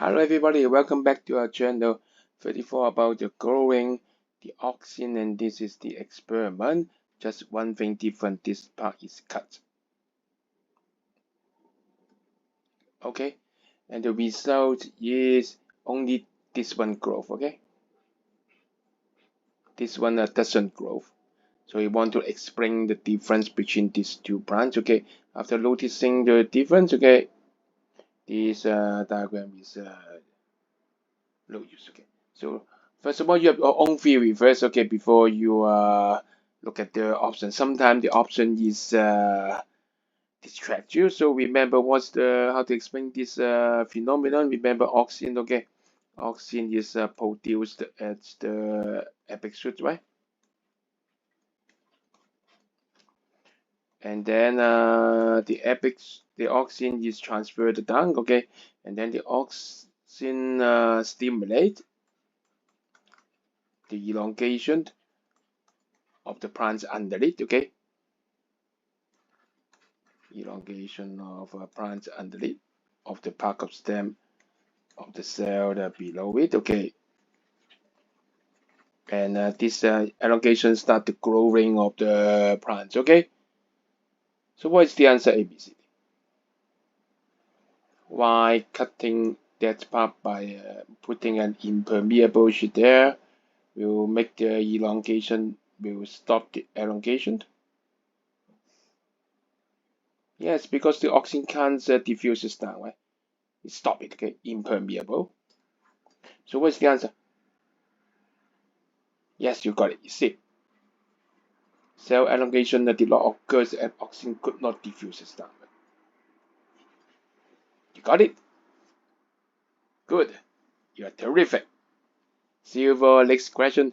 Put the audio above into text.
Hello everybody, welcome back to our channel 34 about the growing the oxygen, and this is the experiment. Just one thing different, this part is cut. Okay, and the result is only this one growth. Okay, this one doesn't grow. So we want to explain the difference between these two plants. Okay, after noticing the difference, okay, this diagram is no use. Okay, so first of all, you have your own theory first. Okay, before you look at the option. Sometimes the option is distract you. So remember what's the how to explain this phenomenon. Remember oxygen. Okay, oxygen is produced at the apex shoot, right? And then the oxygen is transferred down. Okay, and then the oxygen stimulate the elongation of the plants underneath. Okay, elongation of plants underneath of the part of stem of the cell below it. Okay, and this elongation start the growing of the plants. Okay, so what is the answer? A, B, C, D. Why cutting that part by putting an impermeable sheet there will make the elongation, will stop the elongation? Yes, because the oxygen can't diffuse it down, right? It stop it. Okay, impermeable. So what's the answer? Yes, you got it. You see, cell elongation did not occur and oxygen could not diffuse it down. You got it? Good. You're terrific. See you for next question.